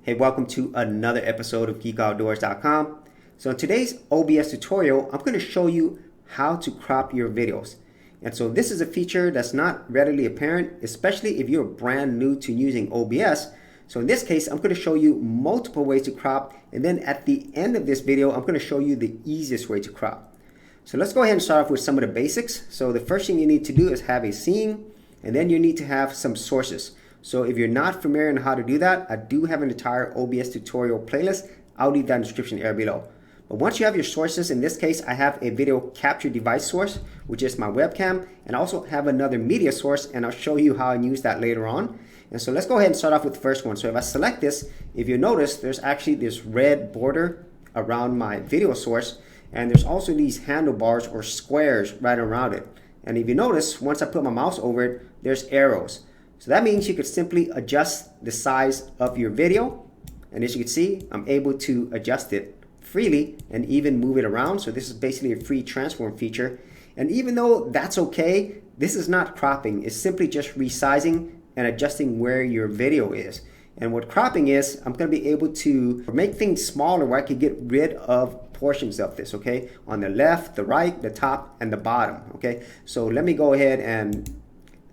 Hey, welcome to another episode of GeekOutdoors.com. So in today's OBS tutorial, I'm going to show you how to crop your videos. And so this is a feature that's not readily apparent, especially if you're brand new to using OBS. So in this case, I'm going to show you multiple ways to crop. And then at the end of this video, I'm going to show you the easiest way to crop. So let's go ahead and start off with some of the basics. So the first thing you need to do is have a scene, and then you need to have some sources. So if you're not familiar on how to do that, I do have an entire OBS tutorial playlist. I'll leave that in the description area below. But once you have your sources, in this case, I have a video capture device source, which is my webcam, and I also have another media source, and I'll show you how I use that later on. And so let's go ahead and start off with the first one. So if I select this, if you notice, there's actually this red border around my video source, and there's also these handlebars or squares right around it. And if you notice, once I put my mouse over it, there's arrows. So that means you could simply adjust the size of your video. And as you can see, I'm able to adjust it freely and even move it around. So this is basically a free transform feature. And even though that's okay, this is not cropping. It's simply just resizing and adjusting where your video is. And what cropping is, I'm going to be able to make things smaller where I can get rid of portions of this, okay? On the left, the right, the top, and the bottom, okay? So let me go ahead and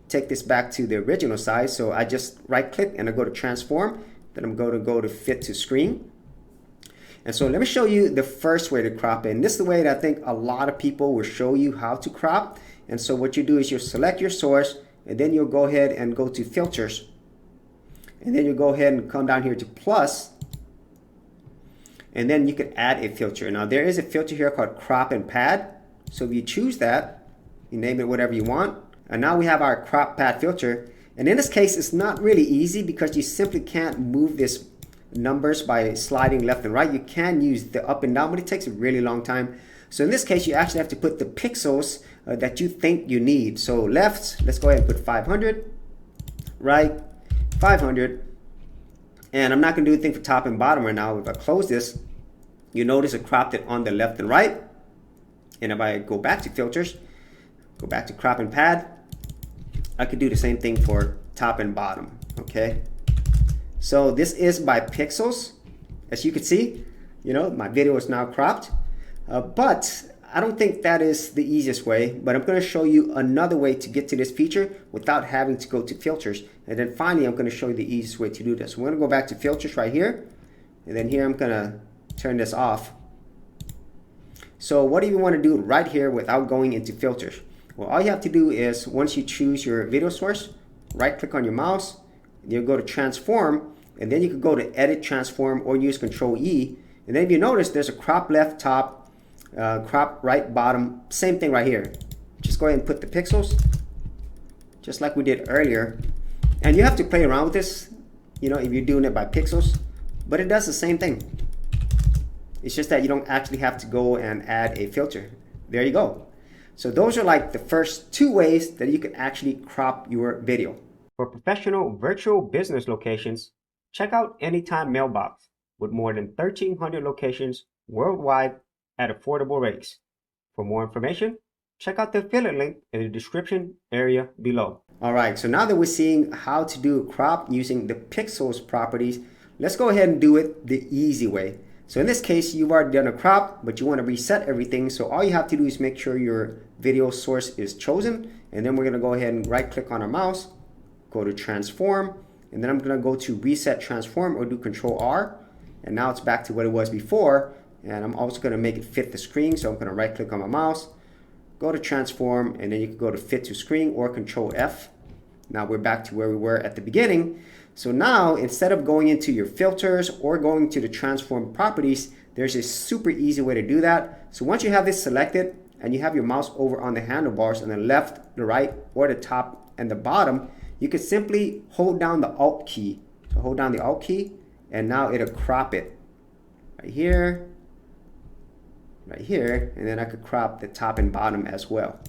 take this back to the original size. So I just right click and I go to transform. Then I'm going to go to fit to screen. And so let me show you the first way to crop it. And this is the way that I think a lot of people will show you how to crop. And so what you do is you select your source, and then you'll go ahead and go to filters. And then you go ahead and come down here to plus. And then you can add a filter. Now there is a filter here called crop and pad. So if you choose that, you name it whatever you want. And now we have our crop pad filter. And in this case, it's not really easy because you simply can't move this numbers by sliding left and right. You can use the up and down, but it takes a really long time. So in this case, you actually have to put the pixels that you think you need. So left, let's go ahead and put 500. Right, 500. And I'm not going to do anything for top and bottom right now. If I close this, you notice it cropped it on the left and right. And if I go back to filters, go back to crop and pad, I could do the same thing for top and bottom, okay? So this is by pixels. As you can see, you know, my video is now cropped, but I don't think that is the easiest way, but I'm gonna show you another way to get to this feature without having to go to filters. And then finally, I'm gonna show you the easiest way to do this. We're gonna go back to filters right here. And then here, I'm gonna turn this off. So what do you wanna do right here without going into filters? Well, all you have to do is once you choose your video source, right click on your mouse, and you'll go to transform, and then you can go to edit transform or use Control E. And then if you notice, there's a crop left top, crop right bottom, same thing right here. Just go ahead and put the pixels, just like we did earlier. And you have to play around with this, you know, if you're doing it by pixels, but it does the same thing. It's just that you don't actually have to go and add a filter. There you go. So those are like the first two ways that you can actually crop your video. For professional virtual business locations, check out Anytime Mailbox with more than 1,300 locations worldwide at affordable rates. For more information, check out the affiliate link in the description area below. All right, so now that we're seeing how to do a crop using the pixels properties, let's go ahead and do it the easy way. So in this case, you've already done a crop, but you want to reset everything. So all you have to do is make sure your video source is chosen. And then we're going to go ahead and right click on our mouse, go to transform. And then I'm going to go to reset transform or do Control R. And now it's back to what it was before. And I'm also going to make it fit the screen. So I'm going to right click on my mouse, go to transform, and then you can go to fit to screen or Control F. Now we're back to where we were at the beginning. So now, instead of going into your filters or going to the transform properties, there's a super easy way to do that. So once you have this selected and you have your mouse over on the handlebars on the left, the right, or the top and the bottom, you can simply hold down the Alt key. So hold down the Alt key, and now it'll crop it right here, and then I could crop the top and bottom as well.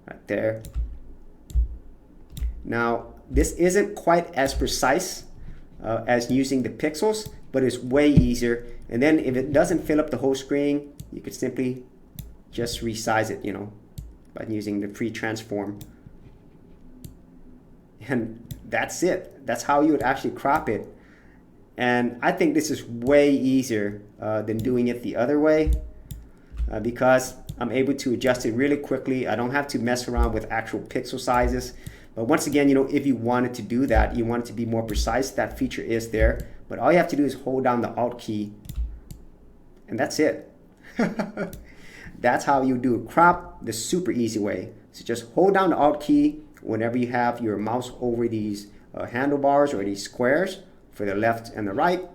Right there. Now, this isn't quite as precise as using the pixels, but it's way easier. And then if it doesn't fill up the whole screen, you could simply just resize it, you know, by using the free transform. And that's it. That's how you would actually crop it. And I think this is way easier than doing it the other way because I'm able to adjust it really quickly. I don't have to mess around with actual pixel sizes. But once again, you know, if you wanted to do that, you want it to be more precise, that feature is there. But all you have to do is hold down the Alt key, and that's it. That's how you do a crop the super easy way. So just hold down the Alt key whenever you have your mouse over these handlebars or these squares for the left and the right,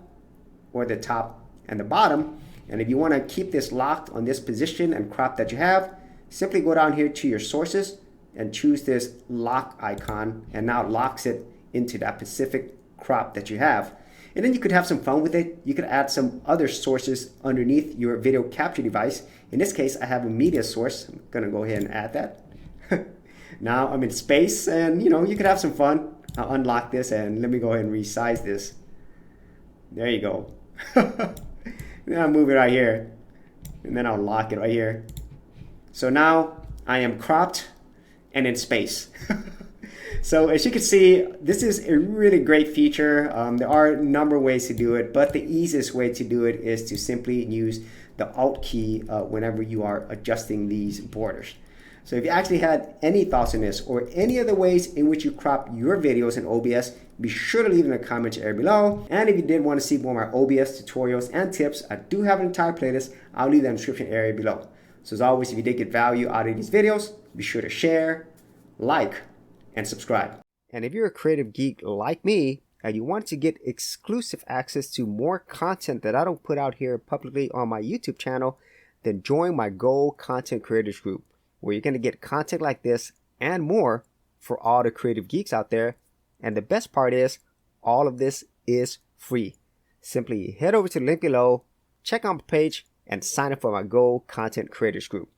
or the top and the bottom. And if you want to keep this locked on this position and crop that you have, simply go down here to your sources and choose this lock icon, and now it locks it into that specific crop that you have. And then you could have some fun with it. You could add some other sources underneath your video capture device. In this case, I have a media source. I'm gonna go ahead and add that. Now I'm in space, and you know, you could have some fun. I'll unlock this and let me go ahead and resize this. There you go. Then I'll move it right here, and then I'll lock it right here. So now I am cropped and in space. So as you can see, this is a really great feature. There are a number of ways to do it, but the easiest way to do it is to simply use the Alt key whenever you are adjusting these borders. So if you actually had any thoughts on this or any other ways in which you crop your videos in OBS, be sure to leave in the comments area below. And if you did want to see more of my OBS tutorials and tips, I do have an entire playlist. I'll leave that in the description area below. So as always, if you did get value out of these videos, be sure to share, like, and subscribe. And if you're a creative geek like me and you want to get exclusive access to more content that I don't put out here publicly on my YouTube channel, then join my Gold Content Creators group, where you're going to get content like this and more for all the creative geeks out there. And the best part is, all of this is free. Simply head over to the link below, check out my page, and sign up for my Gold Content Creators group.